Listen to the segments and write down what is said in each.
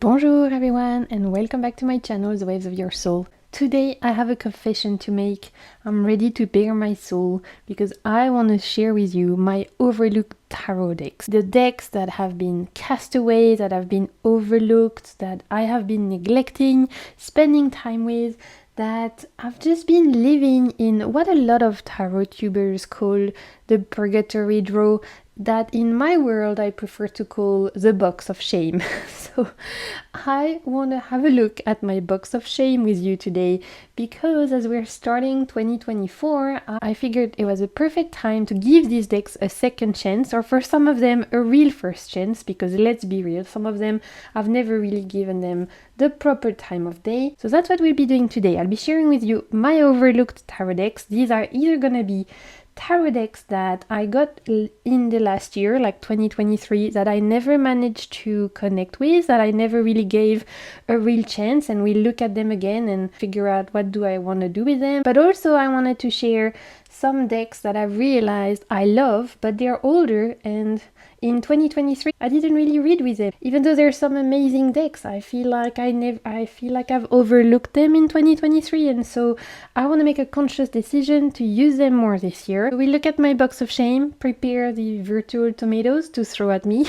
Bonjour everyone and welcome back to my channel, The Waves of Your Soul. Today I have a confession to make. I'm ready to bare my soul because I want to share with you my overlooked tarot decks. The decks that have been cast away, that have been overlooked, that I have been neglecting, spending time with, that I've just been living in what a lot of tarot tubers call the purgatory draw, that in my world I prefer to call the box of shame. So I want to have a look at my box of shame with you today because as we're starting 2024, I figured it was a perfect time to give these decks a second chance, or for some of them a real first chance, because let's be real, some of them I've never really given them the proper time of day. So that's what we'll be doing today. I'll be sharing with you my overlooked tarot decks. These are either gonna be tarot decks that I got in the last year, like 2023, that I never managed to connect with, that I never really gave a real chance, and we'll look at them again and figure out what do I want to do with them. But also I wanted to share some decks that I've realized I love, but they're older, and in 2023 I didn't really read with them. Even though there's some amazing decks, I feel like I've overlooked them in 2023, and so I want to make a conscious decision to use them more this year. We look at my box of shame, prepare the virtual tomatoes to throw at me.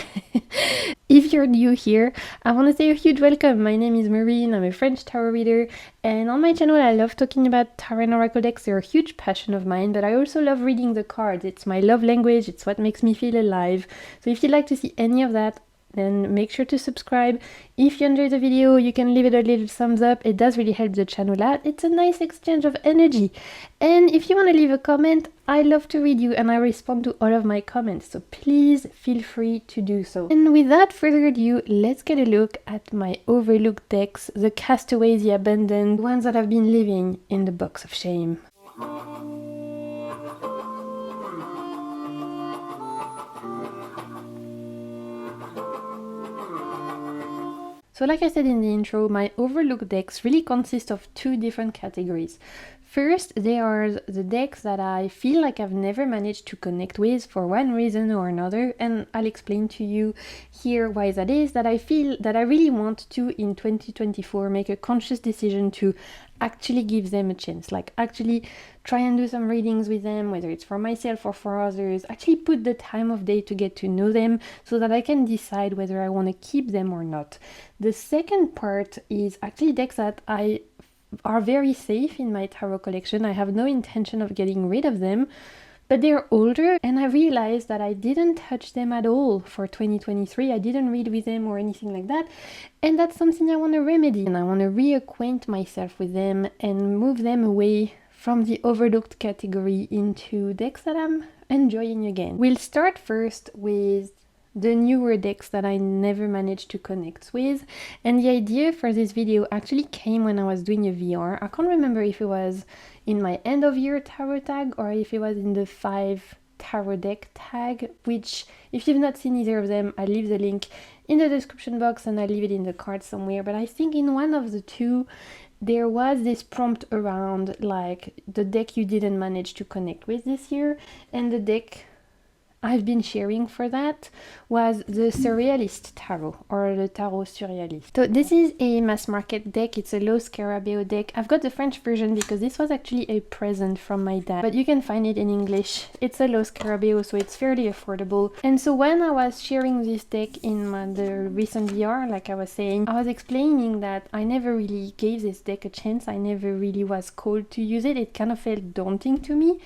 If you're new here, I want to say a huge welcome. My name is Marine, I'm a French tarot reader, and on my channel I love talking about tarot and oracle decks. They're a huge passion of mine, but I also love reading the cards. It's my love language, it's what makes me feel alive. So if you'd like to see any of that, then make sure to subscribe. If you enjoyed the video, you can leave it a little thumbs up. It does really help the channel out. It's a nice exchange of energy. And if you want to leave a comment, I love to read you and I respond to all of my comments. So please feel free to do so. And without further ado, let's get a look at my overlooked decks, the castaways, the abandoned, ones that have been living in the box of shame. So like I said in the intro, my overlooked decks really consist of two different categories. First, they are the decks that I feel like I've never managed to connect with for one reason or another, and I'll explain to you here why that is, that I feel that I really want to, in 2024, make a conscious decision to actually give them a chance, like actually try and do some readings with them, whether it's for myself or for others, actually put the time of day to get to know them so that I can decide whether I want to keep them or not. The second part is actually decks that are very safe in my tarot collection. I have no intention of getting rid of them, but they're older, and I realized that I didn't touch them at all for 2023. I didn't read with them or anything like that, and that's something I want to remedy, and I want to reacquaint myself with them and move them away from the overlooked category into decks that I'm enjoying again. We'll start first with the newer decks that I never managed to connect with, and the idea for this video actually came when I was doing a VR. I can't remember if it was in my end of year tarot tag or if it was in the 5 tarot deck tag, which if you've not seen either of them, I'll leave the link in the description box and I'll leave it in the card somewhere. But I think in one of the two there was this prompt around like the deck you didn't manage to connect with this year, and the deck I've been sharing for that was the Surrealist Tarot, or the Tarot Surrealist. So this is a mass market deck. It's a low scarabeo deck. I've got the French version because this was actually a present from my dad, but you can find it in English. It's a low scarabeo, so it's fairly affordable. And so when I was sharing this deck in the recent VR, like I was saying, I was explaining that I never really gave this deck a chance. I never really was called to use it. It kind of felt daunting to me.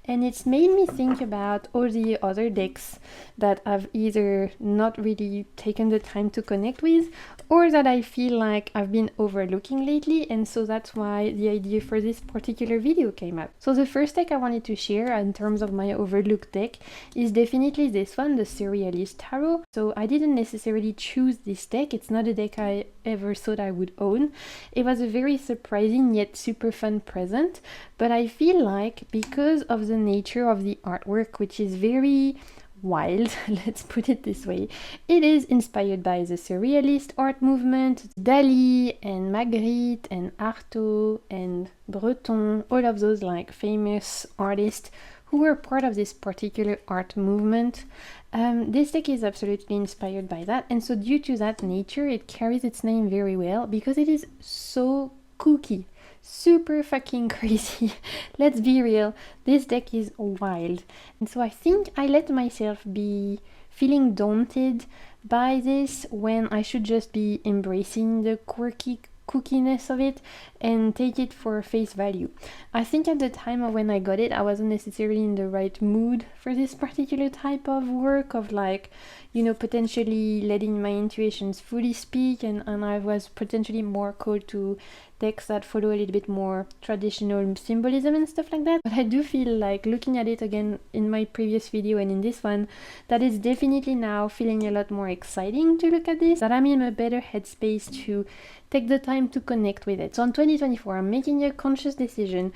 And it's made me think about all the other decks that I've either not really taken the time to connect with, or that I feel like I've been overlooking lately, and so that's why the idea for this particular video came up. So the first deck I wanted to share in terms of my overlooked deck is definitely this one, the Surrealist Tarot. So I didn't necessarily choose this deck. It's not a deck I ever thought I would own. It was a very surprising yet super fun present, but I feel like because of the nature of the artwork, which is very wild, let's put it this way, it is inspired by the Surrealist art movement, Dali and Magritte and Artaud and Breton, all of those like famous artists who were part of this particular art movement. This deck is absolutely inspired by that, and so due to that nature, it carries its name very well because it is so kooky, super fucking crazy. Let's be real, this deck is wild. And so I think I let myself be feeling daunted by this when I should just be embracing the quirky kookiness of it and take it for face value. I think at the time of when I got it, I wasn't necessarily in the right mood for this particular type of work of like, you know, potentially letting my intuitions fully speak, and I was potentially more called to decks that follow a little bit more traditional symbolism and stuff like that. But I do feel like, looking at it again in my previous video and in this one, that it's definitely now feeling a lot more exciting to look at this, that I'm in a better headspace to take the time to connect with it. So in 2024, I'm making a conscious decision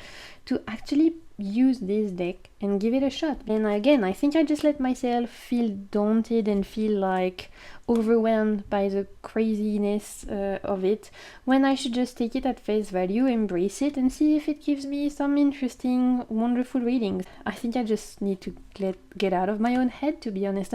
to actually use this deck and give it a shot. And again, I think I just let myself feel daunted and feel like overwhelmed by the craziness of it, when I should just take it at face value, embrace it, and see if it gives me some interesting, wonderful readings. I think I just need to get out of my own head, to be honest.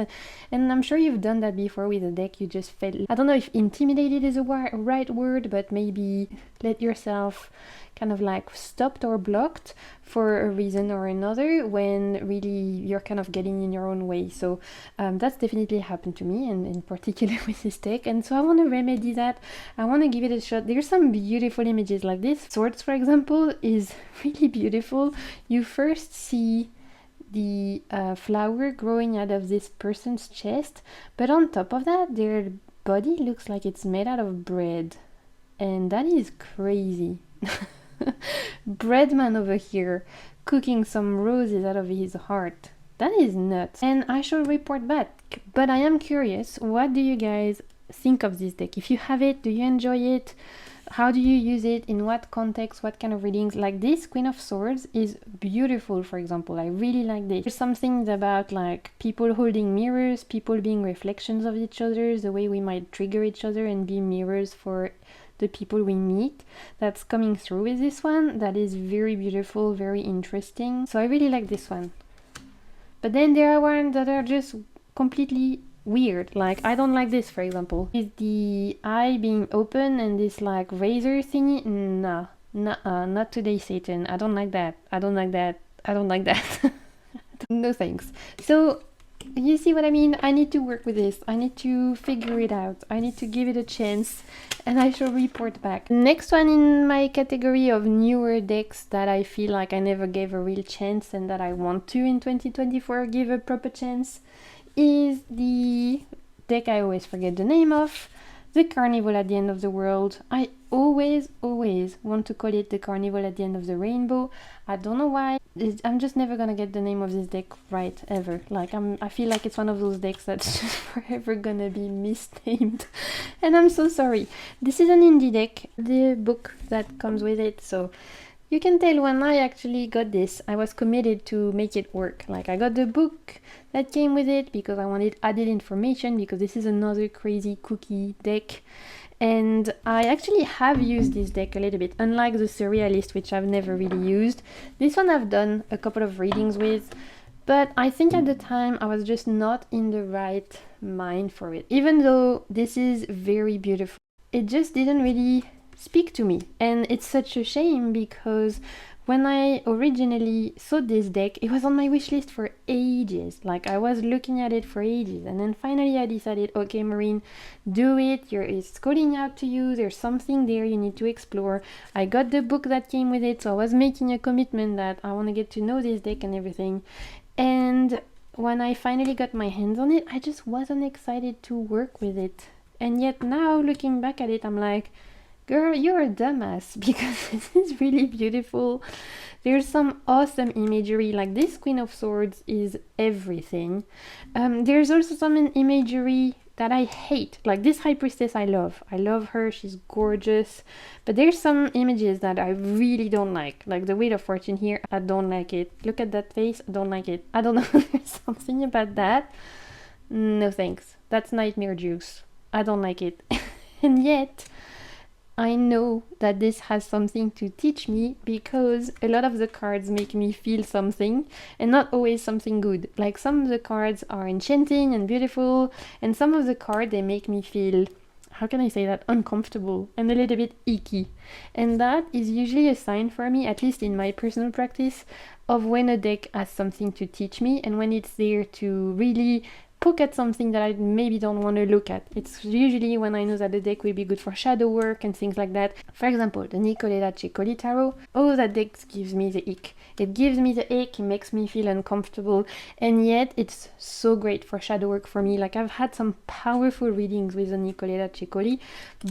And I'm sure you've done that before with a deck. You just felt, I don't know if intimidated is a right word, but maybe let yourself kind of like stopped or blocked for a reason or another, when really you're kind of getting in your own way. So that's definitely happened to me, and in particular with this deck. And so I want to remedy that. I want to give it a shot. There's some beautiful images like this. Swords, for example, is really beautiful. You first see the flower growing out of this person's chest, but on top of that, their body looks like it's made out of bread, and that is crazy. Breadman over here cooking some roses out of his heart. That is nuts. And I shall report back. But I am curious, what do you guys think of this deck? If you have it, do you enjoy it? How do you use it? In what context? What kind of readings? Like this Queen of Swords is beautiful, for example. I really like this. There's some things about like people holding mirrors, people being reflections of each other, the way we might trigger each other and be mirrors for the people we meet, that's coming through with this one. That is very beautiful, very interesting. So I really like this one. But then there are ones that are just completely weird. Like, I don't like this, for example. Is the eye being open and this like razor thingy? Nah, not today, Satan. I don't like that. I don't like that. I don't like that. No thanks. So you see what I mean? I need to work with this. I need to figure it out. I need to give it a chance, and I shall report back. Next one in my category of newer decks that I feel like I never gave a real chance and that I want to in 2024 give a proper chance is the deck I always forget the name of, the Carnival at the End of the World. I always want to call it the Carnival at the End of the Rainbow. I don't know why. I'm just never gonna get the name of this deck right, ever. Like, I feel like it's one of those decks that's just forever gonna be misnamed. And I'm so sorry. This is an indie deck, the book that comes with it, so you can tell when I actually got this, I was committed to make it work. Like, I got the book that came with it because I wanted added information, because this is another crazy kooky deck. And I actually have used this deck a little bit, unlike the Surrealist, which I've never really used. This one I've done a couple of readings with, but I think at the time I was just not in the right mind for it. Even though this is very beautiful, it just didn't really speak to me. And it's such a shame, because when I originally saw this deck, it was on my wish list for ages. Like, I was looking at it for ages, and then finally I decided, okay, Marine, do it. It's calling out to you. There's something there you need to explore. I got the book that came with it, so I was making a commitment that I want to get to know this deck and everything. And when I finally got my hands on it, I just wasn't excited to work with it. And yet now, looking back at it, I'm like, girl, you're a dumbass, because this is really beautiful. There's some awesome imagery, like this Queen of Swords is everything. There's also some imagery that I hate, like this High Priestess I love her, she's gorgeous, but there's some images that I really don't like the Wheel of Fortune here. I don't like it. Look at that face, I don't like it. I don't know, there's something about that. No thanks, that's nightmare juice. I don't like it. And yet I know that this has something to teach me because a lot of the cards make me feel something and not always something good. Like some of the cards are enchanting and beautiful, and some of the cards they make me feel, how can I say that, uncomfortable and a little bit icky. And that is usually a sign for me, at least in my personal practice, of when a deck has something to teach me and when it's there to really poke at something that I maybe don't want to look at. It's usually when I know that the deck will be good for shadow work and things like that. For example, the Nicoletta Cecoli Tarot. Oh, that deck gives me the ick. It gives me the ick, it makes me feel uncomfortable, and yet it's so great for shadow work for me. Like, I've had some powerful readings with the Nicoletta Cecoli,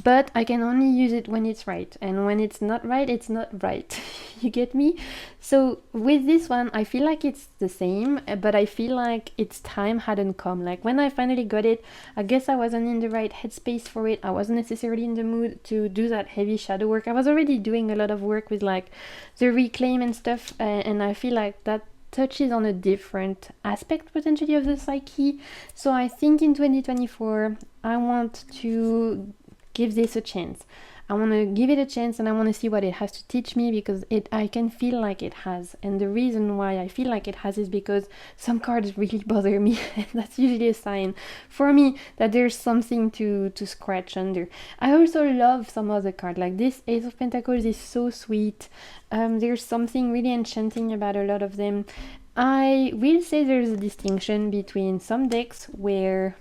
but I can only use it when it's right, and when it's not right, it's not right. You get me? So with this one, I feel like it's the same, but I feel like its time hadn't come. Like, when I finally got it, I guess I wasn't in the right headspace for it. I wasn't necessarily in the mood to do that heavy shadow work. I was already doing a lot of work with like the reclaim and stuff, and I feel like that touches on a different aspect potentially of the psyche. So I think in 2024 I want to give this a chance. I want to give it a chance, and I want to see what it has to teach me, because I can feel like it has. And the reason why I feel like it has is because some cards really bother me. And that's usually a sign for me that there's something to scratch under. I also love some other cards, like this Ace of Pentacles is so sweet. There's something really enchanting about a lot of them. I will say there's a distinction between some decks where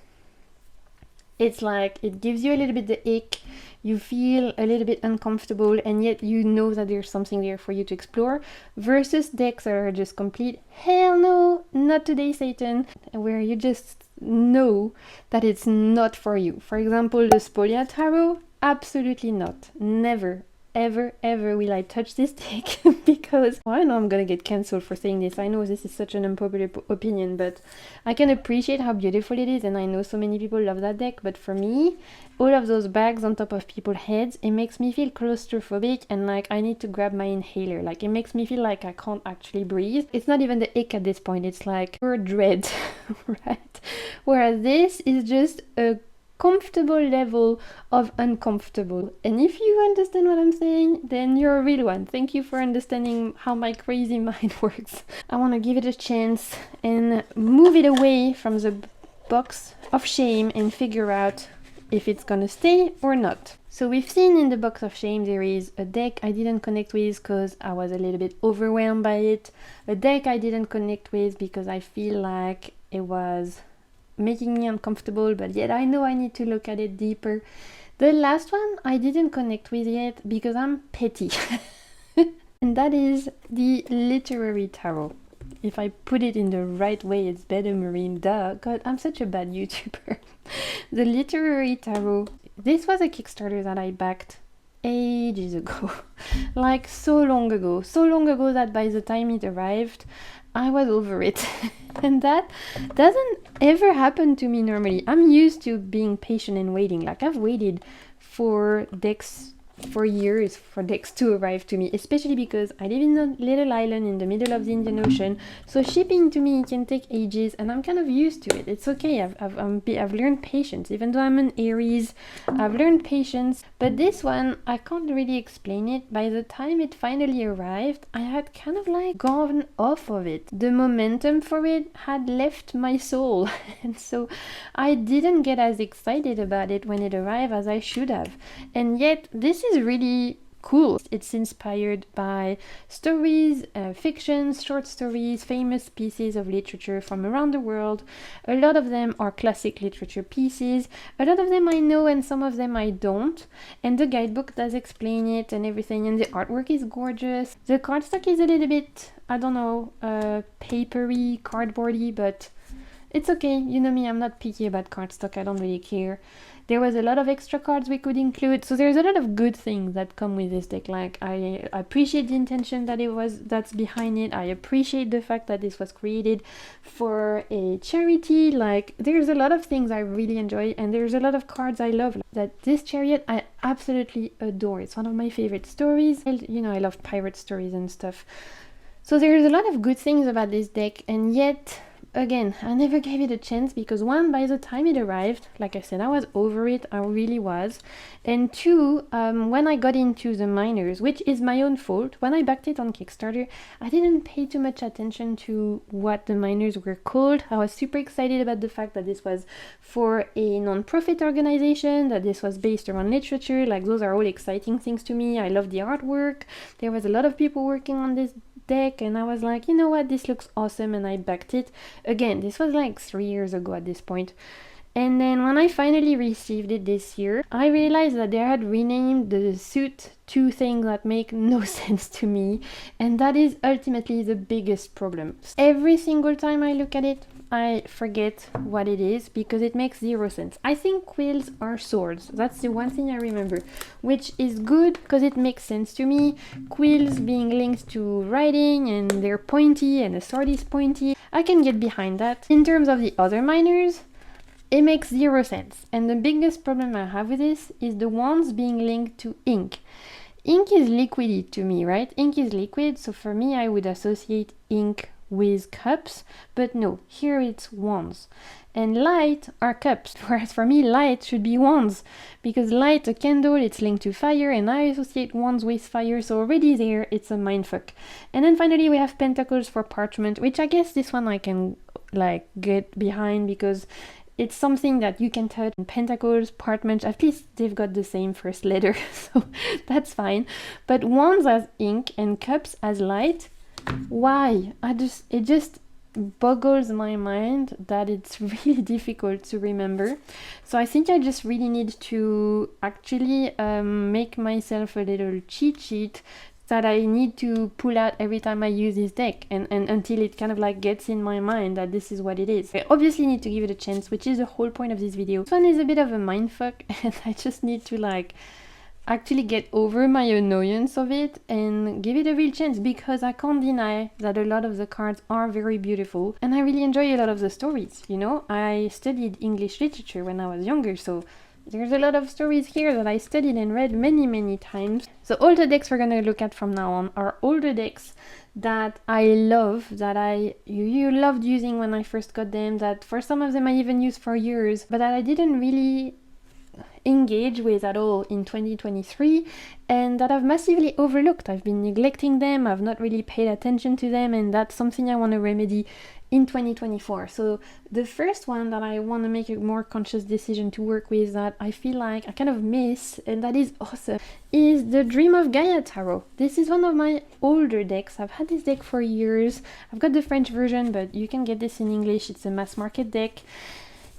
it's like it gives you a little bit the ick, you feel a little bit uncomfortable, and yet you know that there's something there for you to explore, versus decks that are just complete hell no, not today Satan, where you just know that it's not for you. For example, the Spolia Tarot, absolutely not, never ever will I touch this deck because, well, I know I'm gonna get cancelled for saying this. I know this is such an unpopular opinion, but I can appreciate how beautiful it is, and I know so many people love that deck, but for me, all of those bags on top of people's heads, it makes me feel claustrophobic, and like I need to grab my inhaler. Like, it makes me feel like I can't actually breathe. It's not even the ick at this point, it's like pure dread, right? Whereas this is just a comfortable level of uncomfortable. And if you understand what I'm saying, then you're a real one. Thank you for understanding how my crazy mind works. I want to give it a chance and move it away from the box of shame and figure out if it's gonna stay or not. So we've seen in the box of shame there is a deck I didn't connect with because I was a little bit overwhelmed by it, a deck I didn't connect with because I feel like it was making me uncomfortable, but yet I know I need to look at it deeper. The last one I didn't connect with yet because I'm petty. And that is the literary tarot. If I put it in the right way, it's better, Marine. Duh. God, I'm such a bad YouTuber. The literary tarot. This was a Kickstarter that I backed ages ago. Like so long ago. So long ago that by the time it arrived, I was over it. And that doesn't ever happen to me normally. I'm used to being patient and waiting. Like, I've waited for decks for years for decks to arrive to me, especially because I live in a little island in the middle of the Indian Ocean, so shipping to me can take ages, and I'm kind of used to it. It's okay. I've learned patience. Even though I'm an Aries, I've learned patience. But this one, I can't really explain it. By the time it finally arrived, I had kind of like gone off of it. The momentum for it had left my soul, and so I didn't get as excited about it when it arrived as I should have. And yet this is really cool. It's inspired by stories, fictions, short stories, famous pieces of literature from around the world. A lot of them are classic literature pieces. A lot of them I know, and some of them I don't. And the guidebook does explain it and everything, and the artwork is gorgeous. The cardstock is a little bit, I don't know, papery, cardboardy, but it's okay. You know me, I'm not picky about cardstock. I don't really care. There was a lot of extra cards we could include, so there's a lot of good things that come with this deck. Like, I appreciate the intention that's behind it. I appreciate the fact that this was created for a charity. Like, there's a lot of things I really enjoy, and there's a lot of cards I love. That this chariot I absolutely adore. It's one of my favorite stories. You know, I love pirate stories and stuff. So there's a lot of good things about this deck, and yet again, I never gave it a chance because one, by the time it arrived, like I said, I was over it, I really was. And two, when I got into the miners, which is my own fault, when I backed it on Kickstarter, I didn't pay too much attention to what the miners were called. I was super excited about the fact that this was for a non-profit organization, that this was based around literature. Like, those are all exciting things to me. I love the artwork. There was a lot of people working on this deck, and I was like, you know what, this looks awesome, and I backed it. Again, this was like 3 years ago at this point. And then when I finally received it this year, I realized that they had renamed the suit to things that make no sense to me, and that is ultimately the biggest problem. Every single time I look at it, I forget what it is because it makes zero sense. I think quills are swords. That's the one thing I remember, which is good because it makes sense to me. Quills being linked to writing and they're pointy and the sword is pointy. I can get behind that. In terms of the other miners, it makes zero sense. And the biggest problem I have with this is the ones being linked to ink. Ink is liquidy to me, right? Ink is liquid, so for me I would associate ink with cups, but no, here it's wands. And light are cups, whereas for me light should be wands, because light, a candle, it's linked to fire, and I associate wands with fire, so already there it's a mindfuck. And then finally we have pentacles for parchment, which I guess this one I can like get behind because it's something that you can touch. Pentacles, parchment, at least they've got the same first letter, so that's fine. But wands as ink and cups as light, why? It just boggles my mind that it's really difficult to remember. So I think I just really need to actually make myself a little cheat sheet that I need to pull out every time I use this deck, and until it kind of like gets in my mind that this is what it is. I obviously need to give it a chance, which is the whole point of this video. This one is a bit of a mindfuck, and I just need to like actually get over my annoyance of it and give it a real chance, because I can't deny that a lot of the cards are very beautiful and I really enjoy a lot of the stories. You know, I studied English literature when I was younger, so there's a lot of stories here that I studied and read many times. So all the decks we're gonna look at from now on are all the decks that I love, that you loved using when I first got them, that for some of them I even used for years, but that I didn't really engage with at all in 2023, and that I've massively overlooked. I've been neglecting them, I've not really paid attention to them, and that's something I want to remedy in 2024. So the first one that I want to make a more conscious decision to work with, that I feel like I kind of miss, and that is awesome, is the Dream of Gaia Tarot. This is one of my older decks. I've had this deck for years. I've got the French version, but you can get this in English. It's a mass market deck.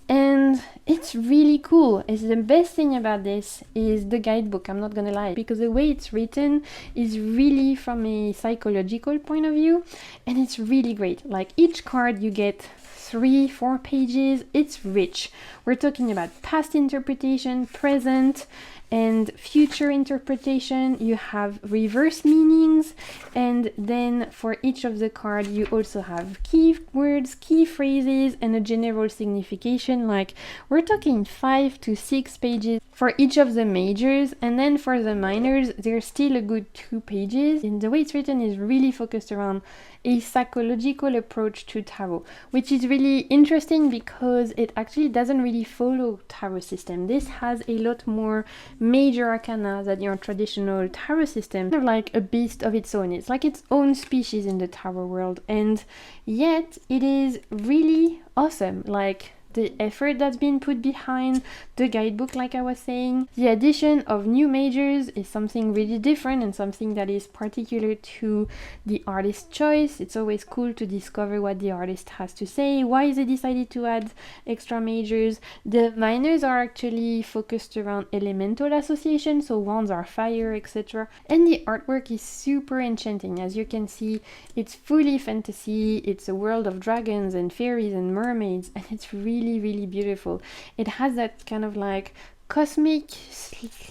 And it's really cool. It's the best thing about this is the guidebook, I'm not gonna lie, because the way it's written is really from a psychological point of view, and it's really great. Like, each card you get 3-4 pages. It's rich. We're talking about past interpretation, present, and future interpretation. You have reverse meanings, and then for each of the cards you also have key words, key phrases, and a general signification. Like, we're talking 5 to 6 pages for each of the majors, and then for the minors there's still a good 2 pages. And the way it's written is really focused around a psychological approach to tarot, which is really interesting because it actually doesn't really follow tarot system. This has a lot more major arcana than your traditional tarot system. Kind of like a beast of its own. It's like its own species in the tarot world, and yet it is really awesome. Like, the effort that's been put behind the guidebook, like I was saying. The addition of new majors is something really different and something that is particular to the artist's choice. It's always cool to discover what the artist has to say, why they decided to add extra majors. The minors are actually focused around elemental association, so wands are fire, etc. And the artwork is super enchanting. As you can see, it's fully fantasy. It's a world of dragons and fairies and mermaids, and it's really beautiful. It has that kind of like cosmic /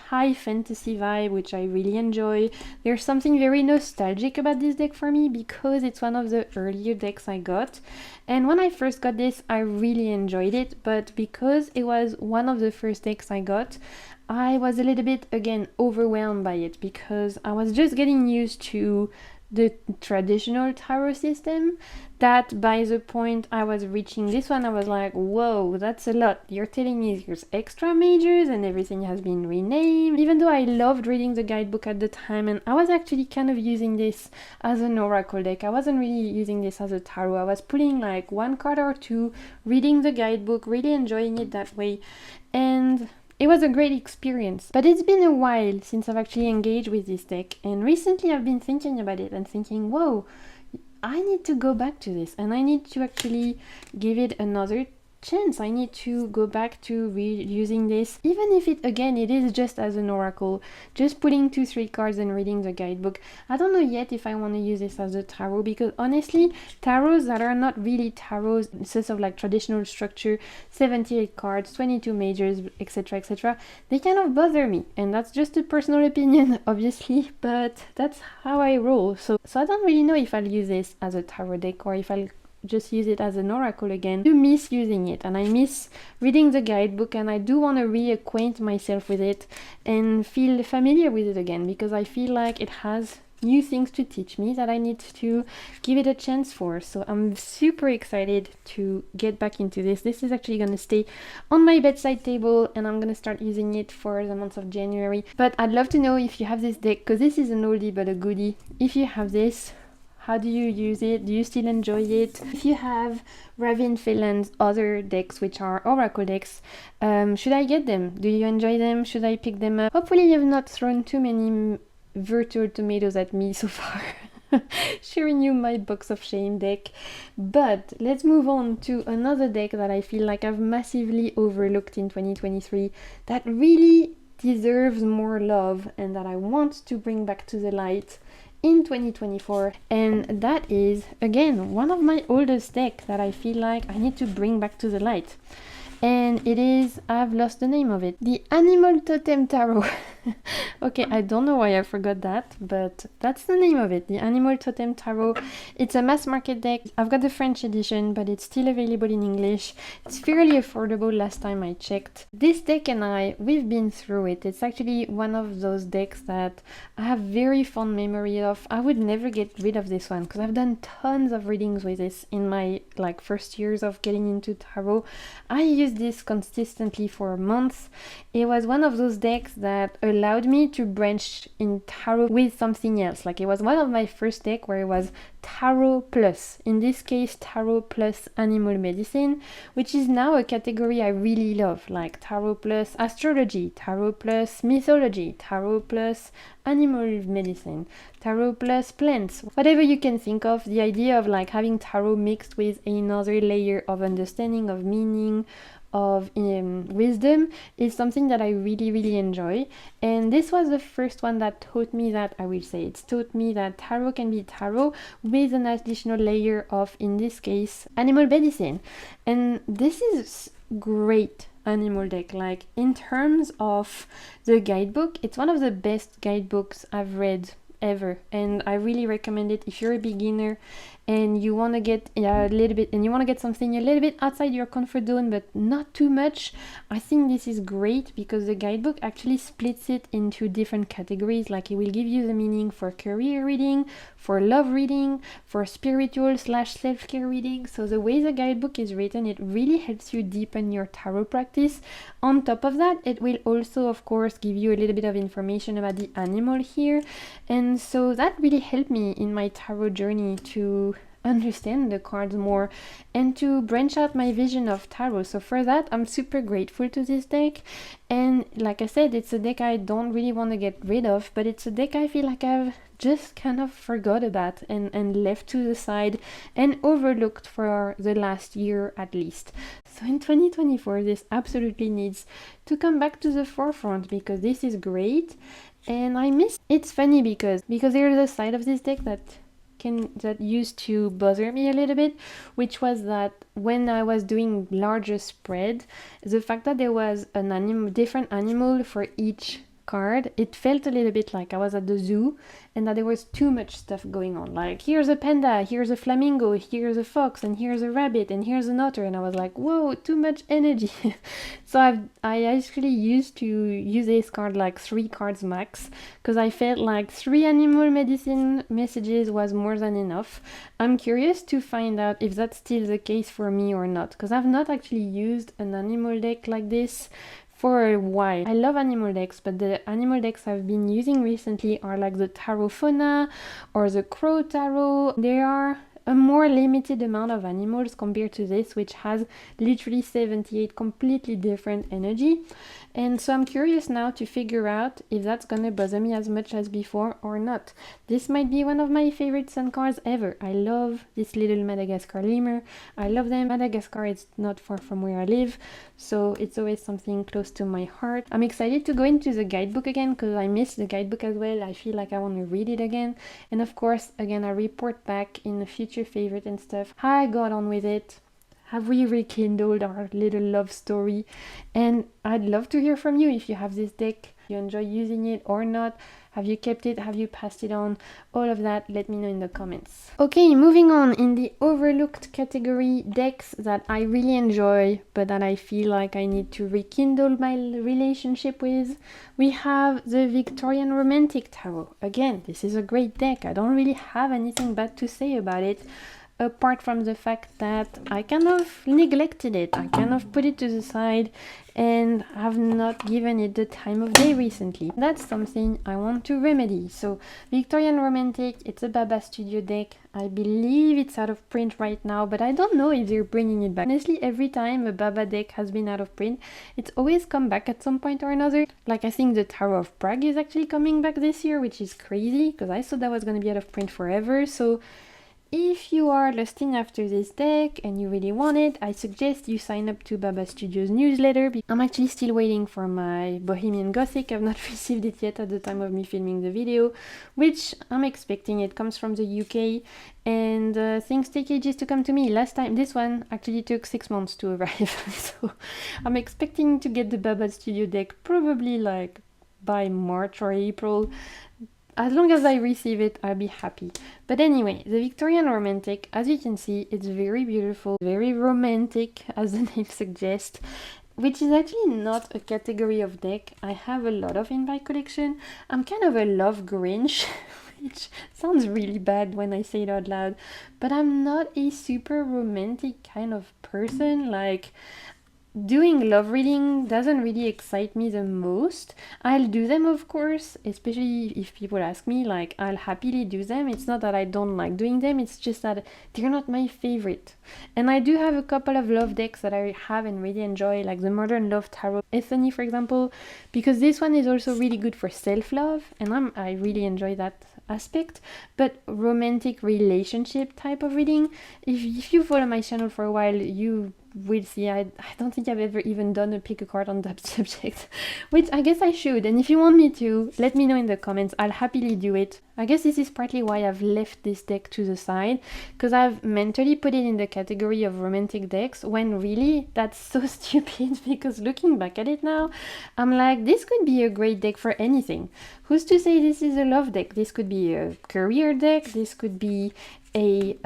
high fantasy vibe, which I really enjoy. There's something very nostalgic about this deck for me because it's one of the earlier decks I got, and when I first got this I really enjoyed it, but because it was one of the first decks I got, I was a little bit, again, overwhelmed by it because I was just getting used to the traditional tarot system, that by the point I was reaching this one, I was like, whoa, that's a lot. You're telling me there's extra majors and everything has been renamed. Even though I loved reading the guidebook at the time, and I was actually kind of using this as an oracle deck. I wasn't really using this as a tarot. I was pulling like one card or two, reading the guidebook, really enjoying it that way. And it was a great experience. But it's been a while since I've actually engaged with this deck, and recently I've been thinking about it and thinking, whoa, I need to go back to this, and I need to actually give it another chance. I need to go back to using this, even if it is just as an oracle, just putting 2-3 cards and reading the guidebook. I don't know yet if I want to use this as a tarot, because honestly, tarots that are not really tarots, instead of like traditional structure, 78 cards, 22 majors, etc., they kind of bother me, and that's just a personal opinion, obviously, but that's how I roll. So I don't really know if I'll use this as a tarot deck or if I'll just use it as an oracle again. I do miss using it, and I miss reading the guidebook, and I do want to reacquaint myself with it and feel familiar with it again, because I feel like it has new things to teach me that I need to give it a chance for. So I'm super excited to get back into this. This is actually going to stay on my bedside table, and I'm going to start using it for the month of January. But I'd love to know if you have this deck, because this is an oldie but a goodie. If you have this, how do you use it? Do you still enjoy it? If you have Ravin Phelan's other decks, which are oracle decks, should I get them? Do you enjoy them? Should I pick them up? Hopefully you've not thrown too many virtual tomatoes at me so far, sharing you my box of shame deck. But let's move on to another deck that I feel like I've massively overlooked in 2023, that really deserves more love and that I want to bring back to the light in 2024, and that is again one of my oldest decks that I feel like I need to bring back to the light, and it is, I've lost the name of it, the Animal Totem Tarot. Okay, I don't know why I forgot that, but that's the name of it, the Animal Totem Tarot. It's a mass market deck. I've got the French edition, but it's still available in English. It's fairly affordable last time I checked. This deck and we've been through it. It's actually one of those decks that I have very fond memory of. I would never get rid of this one, because I've done tons of readings with this in my first years of getting into tarot. I used this consistently for months. It was one of those decks that allowed me to branch in tarot with something else. Like, it was one of my first deck where it was tarot plus, in this case tarot plus animal medicine, which is now a category I really love, like tarot plus astrology, tarot plus mythology, tarot plus animal medicine, tarot plus plants, whatever you can think of. The idea of like having tarot mixed with another layer of understanding, of meaning, of wisdom is something that I really, really enjoy. And this was the first one that taught me that, I will say. It's taught me that tarot can be tarot with an additional layer of, in this case, animal medicine. And this is great animal deck. Like, in terms of the guidebook, it's one of the best guidebooks I've read ever, and I really recommend it if you're a beginner and you want to get a little bit, and you want to get something a little bit outside your comfort zone but not too much. I think this is great because the guidebook actually splits it into different categories. Like, it will give you the meaning for career reading, for love reading, for spiritual / self-care reading. So the way the guidebook is written, it really helps you deepen your tarot practice. On top of that, it will also of course give you a little bit of information about the animal here, and so that really helped me in my tarot journey to understand the cards more and to branch out my vision of tarot. So for that, I'm super grateful to this deck. And like I said, it's a deck I don't really want to get rid of, but it's a deck I feel like I've just kind of forgot about and left to the side and overlooked for the last year at least. So in 2024, this absolutely needs to come back to the forefront because this is great and I miss. It's funny because there's a side of this deck that used to bother me a little bit, which was that when I was doing larger spread, the fact that there was an different animal for each card, it felt a little bit like I was at the zoo and that there was too much stuff going on. Like, here's a panda, here's a flamingo, here's a fox, and here's a rabbit, and here's an otter, and I was like, whoa, too much energy. So I actually used to use this card like 3 cards max, because I felt like 3 animal medicine messages was more than enough. I'm curious to find out if that's still the case for me or not, because I've not actually used an animal deck like this for a while. I love animal decks, but the animal decks I've been using recently are like the Tarot Fauna or the Crow Tarot. They are a more limited amount of animals compared to this, which has literally 78 completely different energy. And so I'm curious now to figure out if that's gonna bother me as much as before or not. This might be one of my favorite sun cards ever. I love this little Madagascar lemur. I love them. Madagascar is not far from where I live, so it's always something close to my heart. I'm excited to go into the guidebook again because I missed the guidebook as well. I feel like I want to read it again. And of course, again, I report back in the future favorite and stuff how I got on with it. Have we rekindled our little love story? And I'd love to hear from you if you have this deck, you enjoy using it or not. Have you kept it? Have you passed it on? All of that, let me know in the comments. Okay, moving on in the overlooked category, decks that I really enjoy but that I feel like I need to rekindle my relationship with. We have the Victorian Romantic Tarot. Again, this is a great deck. I don't really have anything bad to say about it, apart from the fact that I kind of neglected it. I kind of put it to the side and have not given it the time of day recently. That's something I want to remedy. So Victorian Romantic, it's a Baba Studio deck. I believe it's out of print right now, but I don't know if they're bringing it back. Honestly, every time a Baba deck has been out of print, it's always come back at some point or another. Like I think the Tarot of Prague is actually coming back this year, which is crazy because I thought that was going to be out of print forever. So if you are lusting after this deck and you really want it, I suggest you sign up to Baba Studio's newsletter. I'm actually still waiting for my Bohemian Gothic. I've not received it yet at the time of me filming the video, which I'm expecting. It comes from the UK and things take ages to come to me. Last time, this one actually took 6 months to arrive. So I'm expecting to get the Baba Studio deck probably like by March or April. As long as I receive it, I'll be happy. But anyway, the Victorian Romantic, as you can see, it's very beautiful, very romantic, as the name suggests, which is actually not a category of deck I have a lot of in my collection. I'm kind of a love Grinch, which sounds really bad when I say it out loud, but I'm not a super romantic kind of person. Like, doing love reading doesn't really excite me the most. I'll do them, of course, especially if people ask me, like, I'll happily do them. It's not that I don't like doing them, it's just that they're not my favorite. And I do have a couple of love decks that I have and really enjoy, like the Modern Love Tarot Ethony, for example, because this one is also really good for self-love, and I really enjoy that aspect. But romantic relationship type of reading, if you follow my channel for a while, you will see I don't think I've ever even done a pick a card on that subject, which I guess I should, and if you want me to, let me know in the comments. I'll happily do it. I guess this is partly why I've left this deck to the side, because I've mentally put it in the category of romantic decks, when really that's so stupid, because looking back at it now, I'm like, this could be a great deck for anything. Who's to say this is a love deck? This could be a career deck, this could be a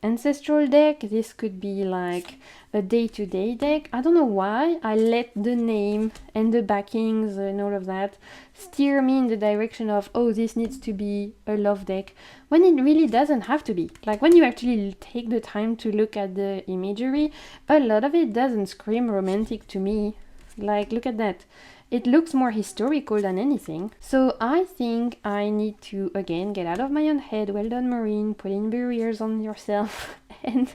ancestral deck, this could be like a day-to-day deck. I don't know why I let the name and the backings and all of that steer me in the direction of, oh, this needs to be a love deck, when it really doesn't have to be. Like, when you actually take the time to look at the imagery, a lot of it doesn't scream romantic to me. Like, look at that. It looks more historical than anything. So I think I need to, again, get out of my own head. Well done, Maureen. Put in barriers on yourself and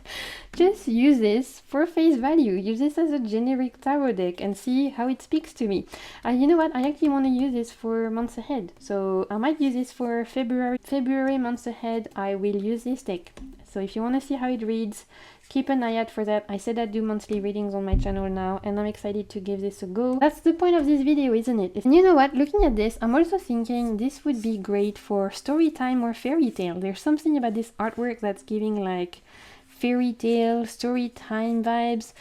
just use this for face value. Use this as a generic tarot deck and see how it speaks to me. And you know what? I actually want to use this for months ahead. So I might use this for February months ahead. I will use this deck. So if you want to see how it reads, keep an eye out for that. I said I do monthly readings on my channel now, and I'm excited to give this a go. That's the point of this video, isn't it? And you know what? Looking at this, I'm also thinking this would be great for story time or fairy tale. There's something about this artwork that's giving like fairy tale, story time vibes.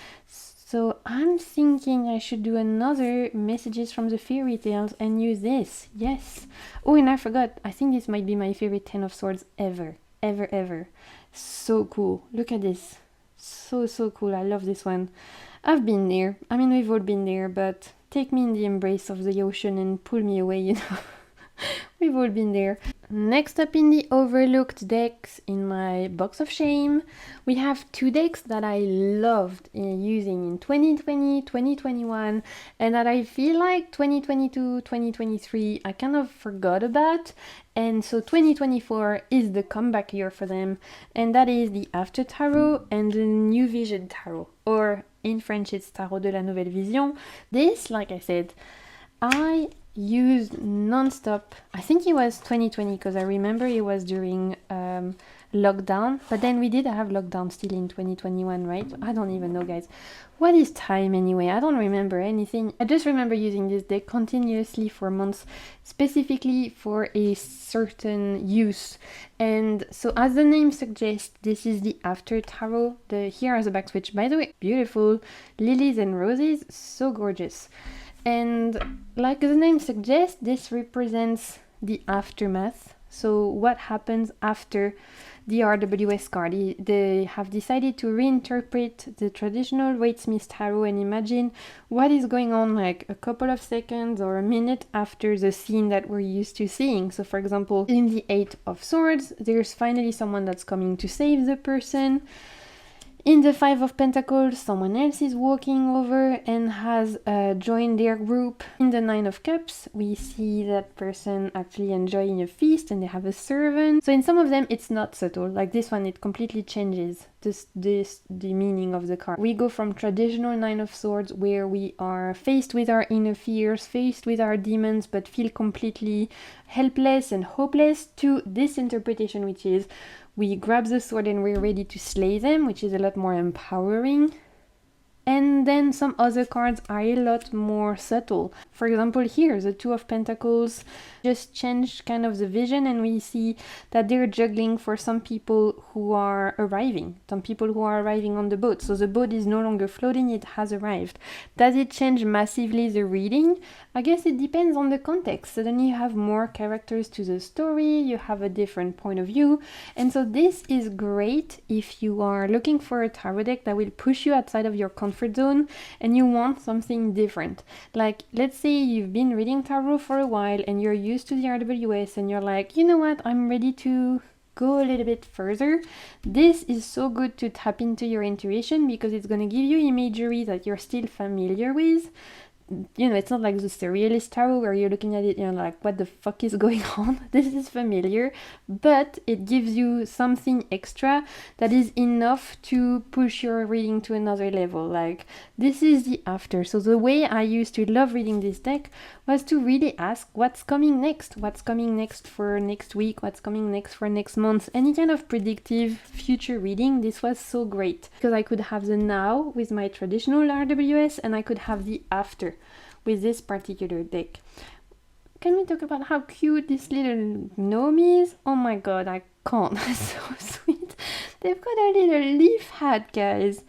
So I'm thinking I should do another messages from the fairy tales and use this. Yes. Oh, and I forgot. I think this might be my favorite 10 of swords ever. Ever. So cool. Look at this. So cool. I love this one. I've been there. I mean, we've all been there, but take me in the embrace of the ocean and pull me away, you know. We've all been there. Next up in the overlooked decks in my box of shame, we have two decks that I loved using in 2020, 2021, and that I feel like 2022, 2023 I kind of forgot about. And so 2024 is the comeback year for them, and that is the After Tarot and the New Vision Tarot, or in French it's Tarot de la Nouvelle Vision. This, like I said, I used non-stop. I think it was 2020 because I remember it was during lockdown, but then we did have lockdown still in 2021, right? I don't even know, guys. What is time anyway? I don't remember anything. I just remember using this deck continuously for months, specifically for a certain use. And so as the name suggests, this is the After Tarot. Here is a back switch, by the way, beautiful lilies and roses, so gorgeous. And like the name suggests, this represents the aftermath. So what happens after the RWS card? They have decided to reinterpret the traditional Waite-Smith tarot and imagine what is going on like a couple of seconds or a minute after the scene that we're used to seeing. So for example, in the Eight of Swords, there's finally someone that's coming to save the person. In the Five of Pentacles, someone else is walking over and has joined their group. In the Nine of Cups, we see that person actually enjoying a feast and they have a servant. So in some of them, it's not subtle. Like this one, it completely changes the meaning of the card. We go from traditional Nine of Swords, where we are faced with our inner fears, faced with our demons, but feel completely helpless and hopeless, to this interpretation, which is we grab the sword and we're ready to slay them, which is a lot more empowering. And then some other cards are a lot more subtle. For example, here, the Two of Pentacles just changed kind of the vision, and we see that they're juggling for some people who are arriving, some people who are arriving on the boat. So the boat is no longer floating, it has arrived. Does it change massively the reading? I guess it depends on the context. Suddenly you have more characters to the story, you have a different point of view. And so this is great if you are looking for a tarot deck that will push you outside of your comfort zone and you want something different. Like, let's say you've been reading tarot for a while and you're used to the RWS and you're like, you know what, I'm ready to go a little bit further. This is so good to tap into your intuition because it's going to give you imagery that you're still familiar with. You know, it's not like the surrealist tarot where you're looking at it and you're like, what the fuck is going on? This is familiar, but it gives you something extra that is enough to push your reading to another level. Like, this is the after. So the way I used to love reading this deck was to really ask what's coming next? What's coming next for next week? What's coming next for next month? Any kind of predictive future reading. This was so great because I could have the now with my traditional RWS and I could have the after with this particular deck. Can we talk about how cute this little gnome is? Oh my god, I can't. So sweet. They've got a little leaf hat, guys.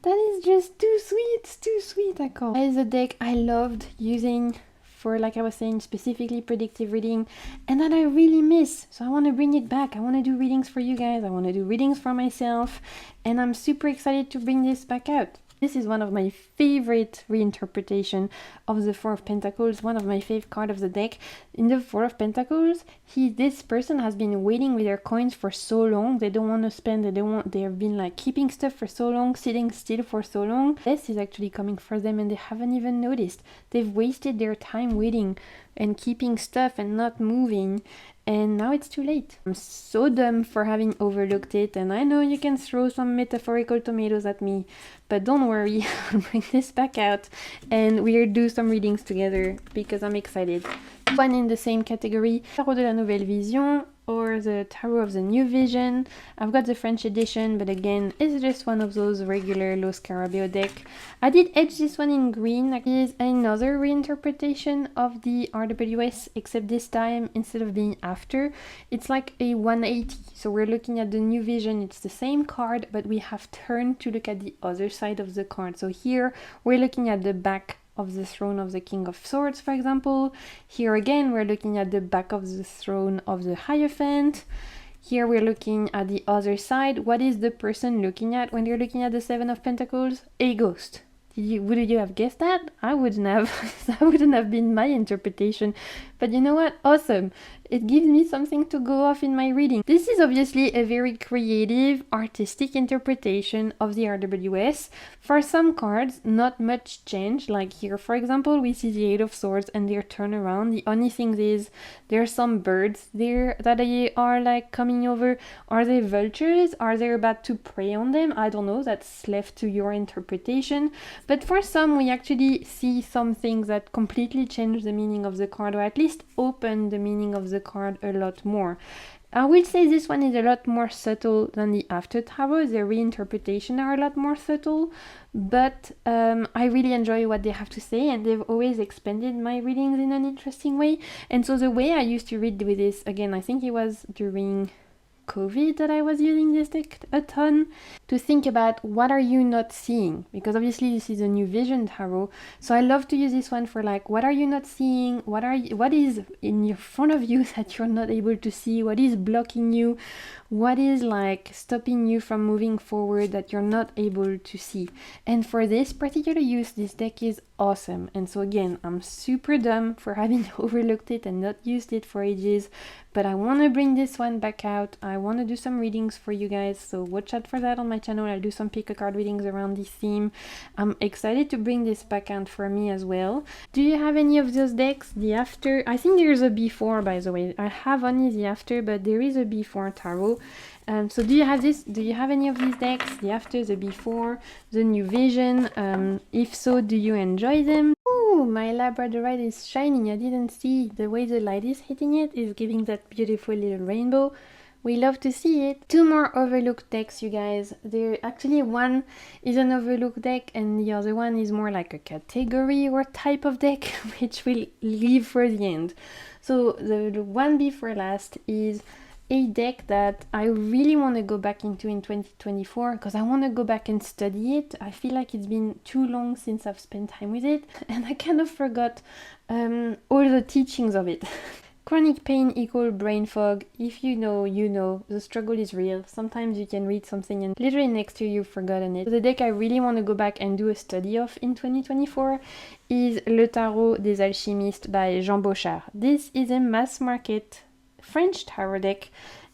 That is just too sweet, I can't. That is a deck I loved using for, like I was saying, specifically predictive reading, and that I really miss. So I want to bring it back. I want to do readings for you guys. I want to do readings for myself, and I'm super excited to bring this back out. This is one of my favorite reinterpretation of the Four of Pentacles, one of my favorite cards of the deck. In the Four of Pentacles, this person has been waiting with their coins for so long. They don't want to spend, they've been like keeping stuff for so long, sitting still for so long. This is actually coming for them and they haven't even noticed. They've wasted their time waiting and keeping stuff and not moving, and now it's too late. I'm so dumb for having overlooked it, and I know you can throw some metaphorical tomatoes at me, but don't worry, I'll bring this back out and we'll do some readings together because I'm excited. One in the same category, Tarot de la Nouvelle Vision. or the Tarot of the New Vision. I've got the French edition, but again, it's just one of those regular Los Scarabeo deck. I did edge this one in green. That is another reinterpretation of the RWS, except this time, instead of being after, it's like a 180. So we're looking at the New Vision. It's the same card, but we have turned to look at the other side of the card. So here, we're looking at the back of the throne of the King of Swords, for example. Here again, we're looking at the back of the throne of the Hierophant. Here we're looking at the other side. What is the person looking at when they're looking at the Seven of Pentacles? A ghost. Would you have guessed that? I wouldn't have. That wouldn't have been my interpretation. But you know what? Awesome. It gives me something to go off in my reading. This is obviously a very creative, artistic interpretation of the RWS. For some cards, not much change. Like here, for example, we see the Eight of Swords and their turnaround. The only thing is there are some birds there that they are like coming over. Are they vultures? Are they about to prey on them? I don't know. That's left to your interpretation. But for some, we actually see some things that completely change the meaning of the card, or at least open the meaning of the card a lot more. I will say this one is a lot more subtle than the After Tarot. The reinterpretation are a lot more subtle, but I really enjoy what they have to say, and they've always expanded my readings in an interesting way. And so the way I used to read with this, again, I think it was during COVID that I was using this deck a ton, to think about what are you not seeing, because obviously this is a New Vision tarot, so I love to use this one for like, what are you not seeing, what is in your front of you that you're not able to see, what is blocking you, what is like stopping you from moving forward that you're not able to see. And for this particular use, this deck is awesome. And so again, I'm super dumb for having overlooked it and not used it for ages, but I want to bring this one back out. I want to do some readings for you guys, so watch out for that on my channel. I'll do some pick a card readings around this theme. I'm excited to bring this back out for me as well. Do you have any of those decks? The After, I think there's a before, by the way. I have only the After, but there is a before tarot. So do you have this? Do you have any of these decks? The After, the Before, the New Vision? If so, do you enjoy them? Ooh, my Labradorite is shining. I didn't see the way the light is hitting it is giving that beautiful little rainbow. We love to see it. Two more overlooked decks, you guys. There actually, one is an overlooked deck and the other one is more like a category or type of deck, which we'll leave for the end. So the one before last is a deck that I really want to go back into in 2024, because I want to go back and study it. I feel like it's been too long since I've spent time with it, and I kind of forgot all the teachings of it. Chronic pain equal brain fog. If you know, you know. The struggle is real. Sometimes you can read something and literally next to you you've forgotten it. The deck I really want to go back and do a study of in 2024 is Le Tarot des Alchimistes by Jean Bauchard. This is a mass market French tarot deck,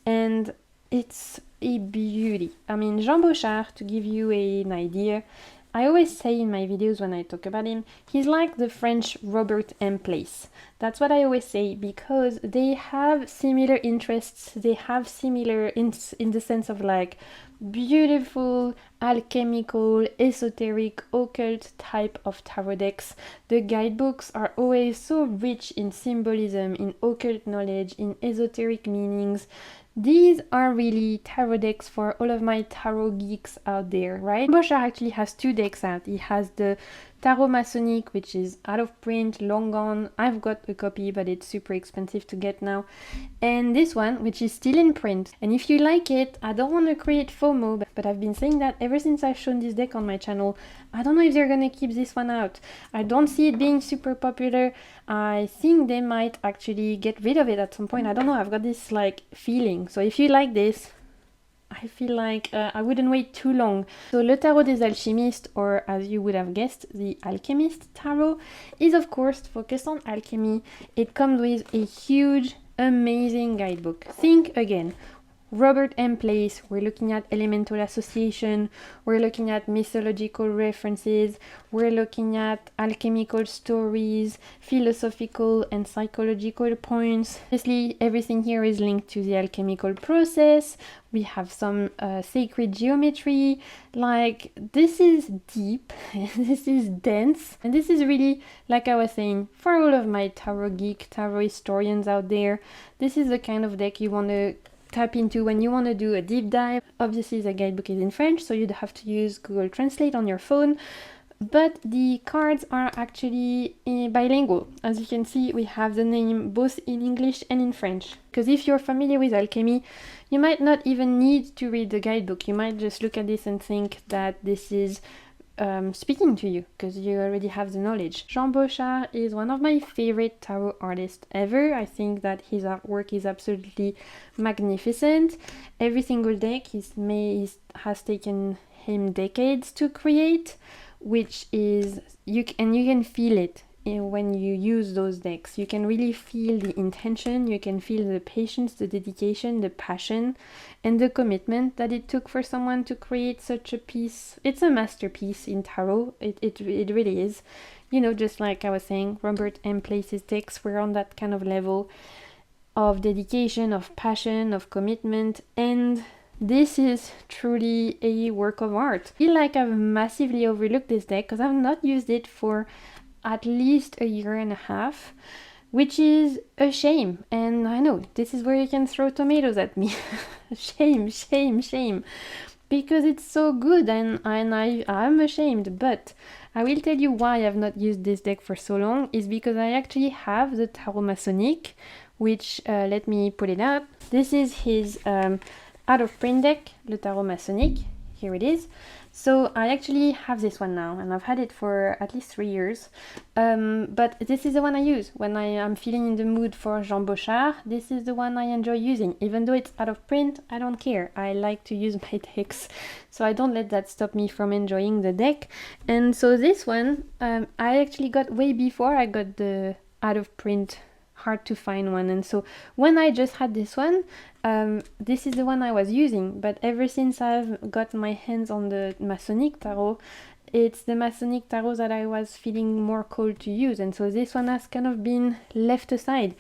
and it's a beauty. I mean, Jean Bauchard, to give you an idea, I always say in my videos when I talk about him, he's like the French Robert M. Place. That's what I always say, because they have similar interests, they have similar in the sense of like beautiful, alchemical, esoteric, occult type of tarot decks. The guidebooks are always so rich in symbolism, in occult knowledge, in esoteric meanings. These are really tarot decks for all of my tarot geeks out there, right? Bauchard actually has two decks out. He has the Tarot Masonic, which is out of print, long gone. I've got a copy, but it's super expensive to get now. And this one, which is still in print. And if you like it, I don't want to create FOMO, but I've been saying that ever since I've shown this deck on my channel. I don't know if they're gonna keep this one out. I don't see it being super popular. I think they might actually get rid of it at some point. I don't know, I've got this like feeling. So if you like this, I feel like I wouldn't wait too long. So Le Tarot des Alchimistes, or as you would have guessed, the Alchemist Tarot, is of course focused on alchemy. It comes with a huge, amazing guidebook. Think again. Robert M. Place, we're looking at elemental association, we're looking at mythological references, we're looking at alchemical stories, philosophical and psychological points. Obviously, everything here is linked to the alchemical process. We have some sacred geometry. Like, this is deep, this is dense, and this is really, like I was saying, for all of my tarot geek, tarot historians out there, this is the kind of deck you want to tap into when you want to do a deep dive. Obviously the guidebook is in French, so you'd have to use Google Translate on your phone, but the cards are actually bilingual. As you can see, we have the name both in English and in French, because if you're familiar with alchemy, you might not even need to read the guidebook. You might just look at this and think that this is speaking to you, because you already have the knowledge. Jean Bauchard is one of my favorite tarot artists ever. I think that his artwork is absolutely magnificent. Every single deck has taken him decades to create, which is, you can feel it when you use those decks. You can really feel the intention, you can feel the patience, the dedication, the passion, and the commitment that it took for someone to create such a piece. It's a masterpiece in tarot. It really is. You know, just like I was saying, Robert M. Place's decks were on that kind of level of dedication, of passion, of commitment, and this is truly a work of art. I feel like I've massively overlooked this deck because I've not used it for at least a year and a half, which is a shame. And I know this is where you can throw tomatoes at me. Shame, shame, shame, because it's so good, and I'm ashamed. But I will tell you why I've not used this deck for so long is because I actually have the Tarot Masonic, which let me pull it up. This is his out of print deck, Le Tarot Masonic. Here it is. So I actually have this one now, and I've had it for at least 3 years. But this is the one I use when I am feeling in the mood for Jean Bauchard. This is the one I enjoy using. Even though it's out of print, I don't care. I like to use my decks, so I don't let that stop me from enjoying the deck. And so this one, I actually got way before I got the out of print, hard to find one. And so when I just had this one, this is the one I was using. But ever since I've got my hands on the Masonic Tarot, it's the Masonic Tarot that I was feeling more called to use. And so this one has kind of been left aside.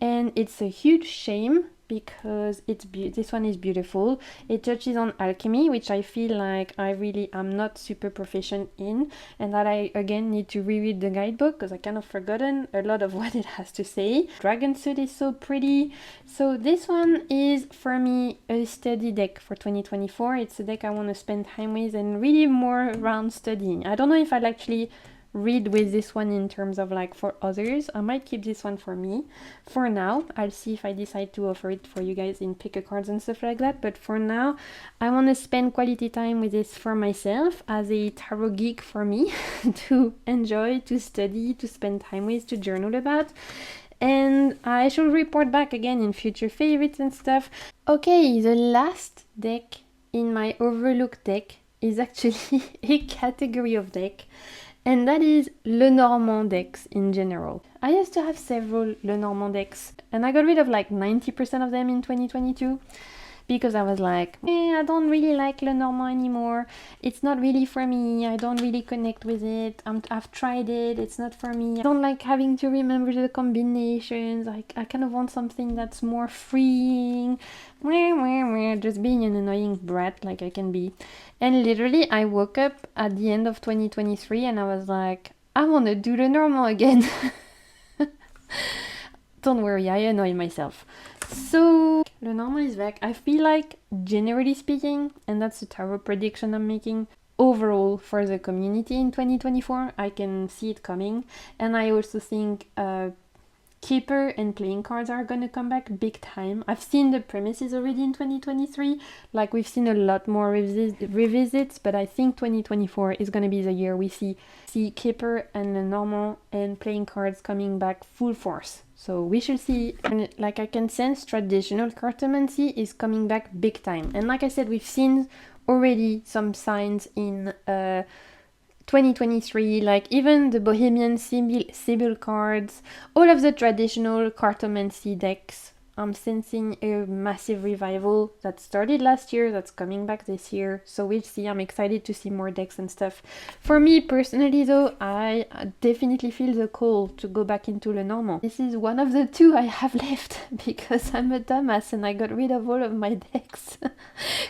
And it's a huge shame, because this one is beautiful. It touches on alchemy, which I feel like I really am not super proficient in, and that I again need to reread the guidebook because I kind of forgotten a lot of what it has to say. Dragon suit is so pretty. So this one is for me a study deck for 2024. It's a deck I want to spend time with and really more around studying. I don't know if I'll actually read with this one in terms of like for others. I might keep this one for me. For now, I'll see if I decide to offer it for you guys in pick a cards and stuff like that. But for now, I want to spend quality time with this for myself as a tarot geek for me to enjoy, to study, to spend time with, to journal about. And I shall report back again in future favorites and stuff. Okay, the last deck in my overlooked deck is actually a category of deck, and that is Lenormand decks in general. I used to have several Lenormand decks, and I got rid of like 90% of them in 2022 because I was like, I don't really like Lenormand anymore. It's not really for me. I don't really connect with it. I've tried it. It's not for me. I don't like having to remember the combinations. I kind of want something that's more freeing. Just being an annoying brat like I can be. And literally, I woke up at the end of 2023 and I was like, I want to do Lenormand again. Don't worry, I annoy myself. So, Lenormand is back. I feel like, generally speaking, and that's the tarot prediction I'm making, overall for the community in 2024, I can see it coming. And I also think Keeper and playing cards are gonna come back big time. I've seen the premises already in 2023, like we've seen a lot more revisits, but I think 2024 is gonna be the year we see Keeper and Lenormand and playing cards coming back full force. So we shall see. And like I can sense traditional cartomancy is coming back big time. And like I said, we've seen already some signs in 2023, like even the Bohemian Sibyl cards, all of the traditional cartomancy decks I'm sensing a massive revival that started last year, that's coming back this year. So we'll see. I'm excited to see more decks and stuff. For me personally though, I definitely feel the call to go back into Lenormand. This is one of the two I have left because I'm a dumbass and I got rid of all of my decks.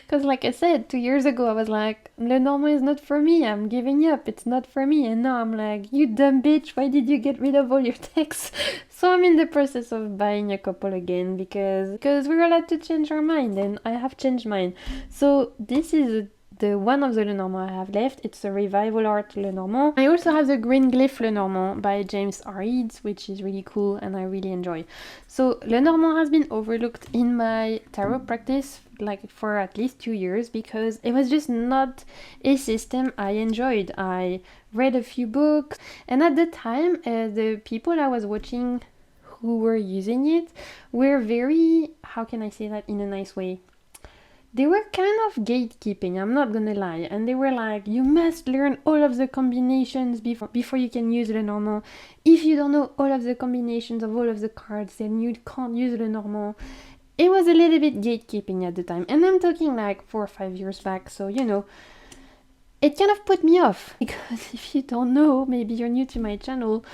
Because like I said, 2 years ago I was like, Lenormand is not for me, I'm giving up, it's not for me. And now I'm like, you dumb bitch, why did you get rid of all your decks? So I'm in the process of buying a couple again because we're allowed to change our mind, and I have changed mine. So this is the one of the Lenormand I have left. It's a revival art Lenormand. I also have the Green Glyph Lenormand by James R. Eads, which is really cool and I really enjoy. So Lenormand has been overlooked in my tarot practice like for at least 2 years because it was just not a system I enjoyed. I read a few books, and at the time the people I was watching who were using it were very, how can I say that in a nice way? They were kind of gatekeeping, I'm not gonna lie, and they were like, you must learn all of the combinations before you can use Lenormand. If you don't know all of the combinations of all of the cards, then you can't use Lenormand. It was a little bit gatekeeping at the time, and I'm talking like 4 or 5 years back, so you know, it kind of put me off, because if you don't know, maybe you're new to my channel,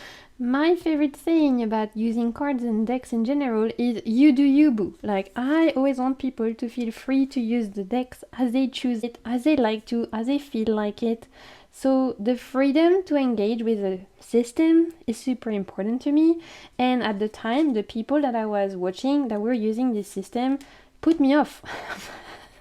my favorite saying about using cards and decks in general is you do you, boo. Like, I always want people to feel free to use the decks as they choose it, as they like to, as they feel like it. So the freedom to engage with the system is super important to me. And at the time, the people that I was watching that were using this system put me off.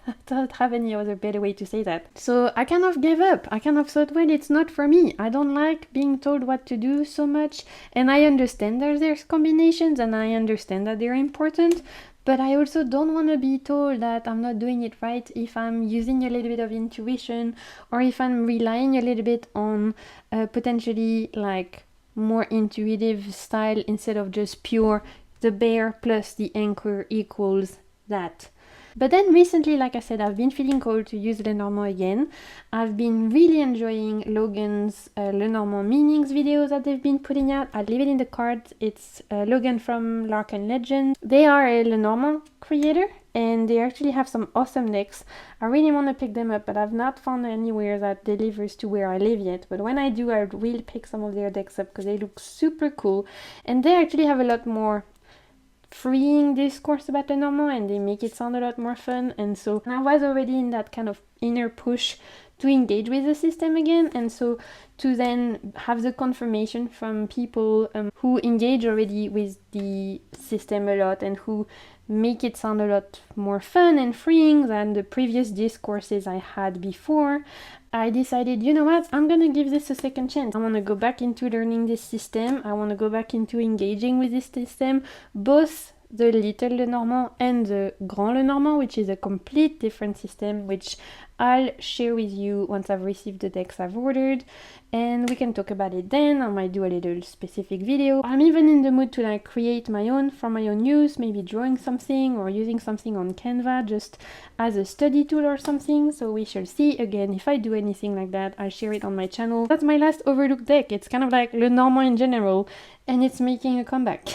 I don't have any other better way to say that. So I kind of gave up. I kind of thought, well, it's not for me. I don't like being told what to do so much. And I understand that there's combinations and I understand that they're important. But I also don't want to be told that I'm not doing it right if I'm using a little bit of intuition, or if I'm relying a little bit on potentially like more intuitive style instead of just pure the bear plus the anchor equals that. But then recently, like I said, I've been feeling called to use Lenormand again. I've been really enjoying Logan's Lenormand meanings videos that they've been putting out. I'll leave it in the cards. It's Logan from Larkin Legends. They are a Lenormand creator and they actually have some awesome decks. I really want to pick them up, but I've not found anywhere that delivers to where I live yet. But when I do, I will pick some of their decks up because they look super cool. And they actually have a lot more freeing discourse about Lenormand and they make it sound a lot more fun. And so I was already in that kind of inner push to engage with the system again, and so to then have the confirmation from people who engage already with the system a lot and who make it sound a lot more fun and freeing than the previous discourses I had before, I decided, you know what, I'm gonna give this a second chance. I want to go back into learning this system. I want to go back into engaging with this system, both the Little Lenormand and the Grand Lenormand, which is a complete different system, which I'll share with you once I've received the decks I've ordered, and we can talk about it then. I might do a little specific video. I'm even in the mood to like create my own for my own use, maybe drawing something or using something on Canva just as a study tool or something, so we shall see. Again, if I do anything like that, I'll share it on my channel. That's my last overlooked deck. It's kind of like Lenormand in general, and it's making a comeback.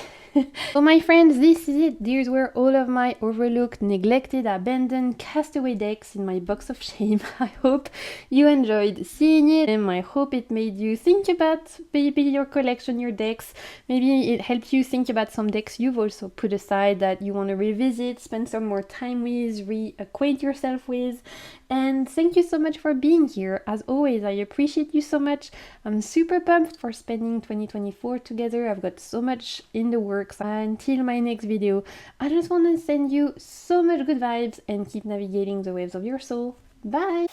So my friends, this is it. These were all of my overlooked, neglected, abandoned, castaway decks in my box of shame. I hope you enjoyed seeing it, and I hope it made you think about maybe your collection, your decks. Maybe it helped you think about some decks you've also put aside that you want to revisit, spend some more time with, reacquaint yourself with. And thank you so much for being here. As always, I appreciate you so much. I'm super pumped for spending 2024 together. I've got so much in the works. Until my next video, I just want to send you so much good vibes and keep navigating the waves of your soul. Bye!